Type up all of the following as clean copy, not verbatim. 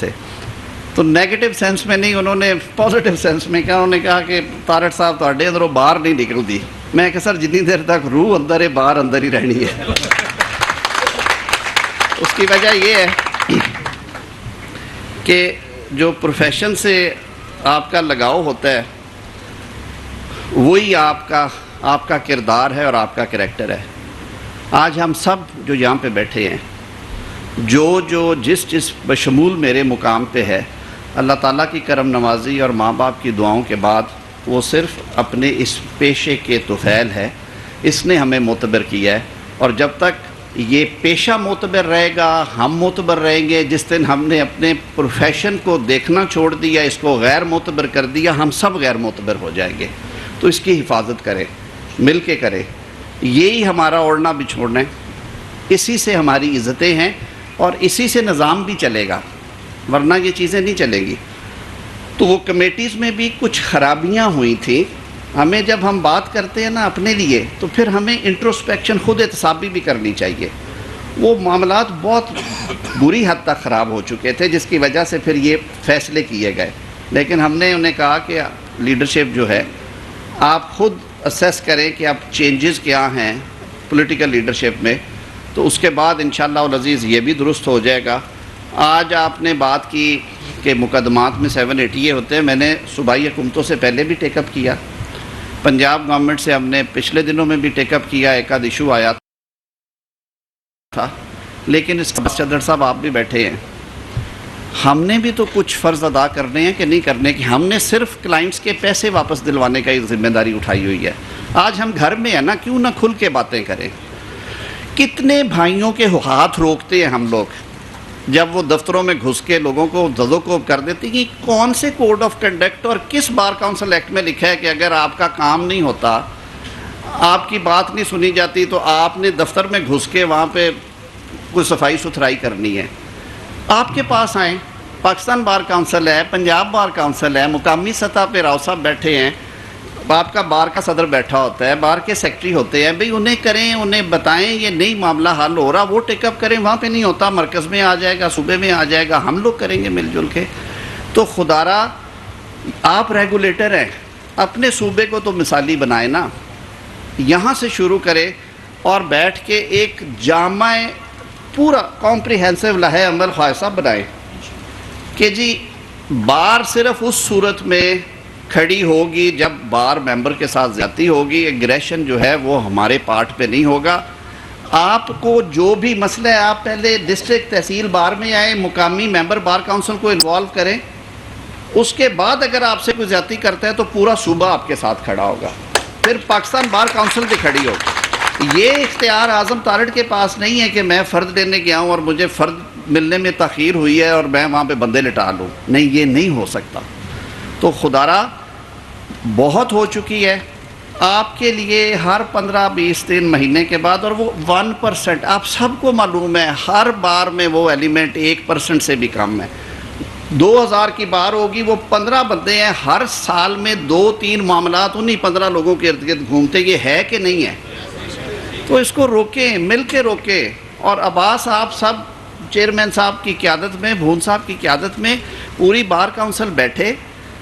سے. تو negative sense میں نہیں, انہوں نے پازیٹیو سینس میں کہا. انہوں نے کہا کہ طارق صاحب تواڈے اندروں باہر نہیں نکلتی. میں کہ سر جتنی دیر تک روح اندر ہے باہر اندر ہی رہنی ہے. اس کی وجہ یہ ہے کہ جو پروفیشن سے آپ کا لگاؤ ہوتا ہے وہی آپ کا کردار ہے اور آپ کا کریکٹر ہے. آج ہم سب جو یہاں پہ بیٹھے ہیں, جو جس بشمول میرے مقام پہ ہے, اللہ تعالیٰ کی کرم نوازی اور ماں باپ کی دعاؤں کے بعد وہ صرف اپنے اس پیشے کے طفیل ہے. اس نے ہمیں معتبر کیا ہے, اور جب تک یہ پیشہ معتبر رہے گا ہم معتبر رہیں گے. جس دن ہم نے اپنے پروفیشن کو دیکھنا چھوڑ دیا, اس کو غیر معتبر کر دیا, ہم سب غیر معتبر ہو جائیں گے. تو اس کی حفاظت کریں, مل کے کریں. یہی ہمارا اوڑھنا بچھوڑنا ہے, اسی سے ہماری عزتیں ہیں اور اسی سے نظام بھی چلے گا, ورنہ یہ چیزیں نہیں چلیں گی. تو وہ کمیٹیز میں بھی کچھ خرابیاں ہوئی تھیں. ہمیں جب ہم بات کرتے ہیں نا اپنے لیے, تو پھر ہمیں انٹروسپیکشن خود احتسابی بھی کرنی چاہیے. وہ معاملات بہت بری حد تک خراب ہو چکے تھے, جس کی وجہ سے پھر یہ فیصلے کیے گئے. لیکن ہم نے انہیں کہا کہ لیڈرشپ جو ہے آپ خود اسیس کریں کہ اب چینجز کیا ہیں پولیٹیکل لیڈرشپ میں, تو اس کے بعد انشاءاللہ العزیز یہ بھی درست ہو جائے گا. آج آپ نے بات کی کہ مقدمات میں 780 ہوتے ہیں. میں نے صوبائی حکومتوں سے پہلے بھی ٹیک اپ کیا, پنجاب گورنمنٹ سے ہم نے پچھلے دنوں میں بھی ٹیک اپ کیا. ایک آدھ ایشو آیا تھا, لیکن اس صدر صاحب آپ بھی بیٹھے ہیں, ہم نے بھی تو کچھ فرض ادا کرنے ہیں کہ نہیں کرنے, کہ ہم نے صرف کلائنٹس کے پیسے واپس دلوانے کا ایک ذمہ داری اٹھائی ہوئی ہے. آج ہم گھر میں ہیں نا, کیوں نہ کھل کے باتیں کریں. کتنے بھائیوں کے ہاتھ روکتے ہیں ہم لوگ جب وہ دفتروں میں گھس کے لوگوں کو زدوکوب کر دیتی کہ کون سے کوڈ آف کنڈکٹ اور کس بار کاؤنسل ایکٹ میں لکھا ہے کہ اگر آپ کا کام نہیں ہوتا, آپ کی بات نہیں سنی جاتی, تو آپ نے دفتر میں گھس کے وہاں پہ کوئی صفائی ستھرائی کرنی ہے. آپ کے پاس آئیں, پاکستان بار کاؤنسل ہے, پنجاب بار کاؤنسل ہے, مقامی سطح پہ راؤ صاحب بیٹھے ہیں, آپ کا بار کا صدر بیٹھا ہوتا ہے, بار کے سیکٹری ہوتے ہیں, بھئی انہیں کریں, انہیں بتائیں یہ نہیں معاملہ حل ہو رہا, وہ ٹیک اپ کریں. وہاں پہ نہیں ہوتا, مرکز میں آ جائے گا, صوبے میں آ جائے گا, ہم لوگ کریں گے مل جل کے. تو خدارا آپ ریگولیٹر ہیں, اپنے صوبے کو تو مثالی بنائیں نا, یہاں سے شروع کریں اور بیٹھ کے ایک جامع پورا کمپریہنسو لائحہ عمل خواصہ بنائیں کہ جی بار صرف اس صورت میں کھڑی ہوگی جب بار ممبر کے ساتھ زیادتی ہوگی. ایگریشن جو ہے وہ ہمارے پارٹ پہ نہیں ہوگا. آپ کو جو بھی مسئلہ ہے آپ پہلے ڈسٹرکٹ تحصیل بار میں آئیں, مقامی ممبر بار کاؤنسل کو انوالو کریں, اس کے بعد اگر آپ سے کوئی زیادتی کرتا ہے تو پورا صوبہ آپ کے ساتھ کھڑا ہوگا, پھر پاکستان بار کاؤنسل بھی کھڑی ہوگی. یہ اختیار اعظم طارق کے پاس نہیں ہے کہ میں فرد لینے گیا ہوں اور مجھے فرد ملنے میں تاخیر ہوئی ہے اور میں وہاں پہ بندے لٹا لوں. نہیں, یہ نہیں ہو سکتا. تو خدارا بہت ہو چکی ہے آپ کے لیے ہر 15-20 دن مہینے کے بعد, اور وہ 1%, آپ سب کو معلوم ہے ہر بار میں وہ ایلیمنٹ 1% سے بھی کم ہے. 2000 کی بار ہوگی, وہ 15 بندے ہیں, ہر سال میں 2-3 معاملات انہی 15 لوگوں کے ارد گرد گھومتے. یہ ہے کہ نہیں ہے؟ تو اس کو روکیں, مل کے روکیں. اور عباس آپ سب چیئرمین صاحب کی قیادت میں, بھون صاحب کی قیادت میں پوری بار کاؤنسل بیٹھے,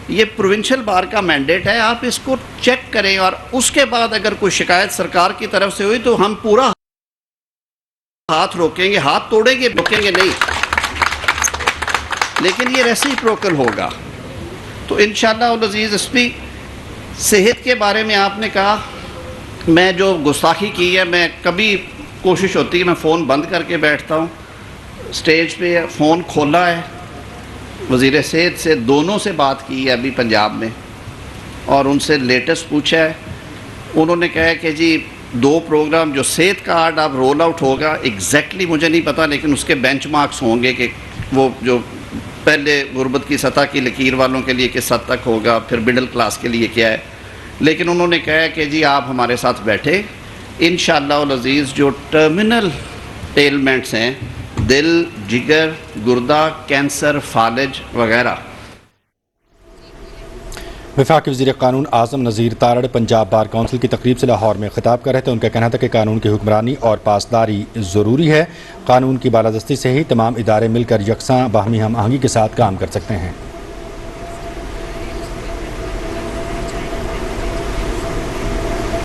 یہ پروونشل بار کا مینڈیٹ ہے, آپ اس کو چیک کریں, اور اس کے بعد اگر کوئی شکایت سرکار کی طرف سے ہوئی تو ہم پورا ہاتھ روکیں گے, ہاتھ توڑیں گے, روکیں گے نہیں, لیکن یہ ریسیپروکل ہوگا. تو انشاءاللہ العزیز اس بھی صحت کے بارے میں آپ نے کہا, میں جو گستاخی کی ہے, میں کبھی کوشش ہوتی ہے میں فون بند کر کے بیٹھتا ہوں, سٹیج پہ فون کھولا ہے, وزیر صحت سے دونوں سے بات کی ہے ابھی پنجاب میں, اور ان سے لیٹسٹ پوچھا ہے. انہوں نے کہا کہ جی 2 پروگرام جو صحت کارڈ اب رول آؤٹ ہوگا, ایگزیکٹلی مجھے نہیں پتا, لیکن اس کے بینچ مارکس ہوں گے کہ وہ جو پہلے غربت کی سطح کی لکیر والوں کے لیے کس حد تک ہوگا, پھر مڈل کلاس کے لیے کیا ہے. لیکن انہوں نے کہا کہ جی آپ ہمارے ساتھ بیٹھے, انشاءاللہ العزیز جو ٹرمینل ایلمنٹس ہیں, دل, جگر, گردہ, کینسر, فالج وغیرہ, وفاقی وزیر قانون اعظم نذیر تارڑ پنجاب بار کونسل کی تقریب سے لاہور میں خطاب کر رہے تھے. ان کا کہنا تھا کہ قانون کی حکمرانی اور پاسداری ضروری ہے. قانون کی بالادستی سے ہی تمام ادارے مل کر یکساں باہمی ہم آہنگی کے ساتھ کام کر سکتے ہیں.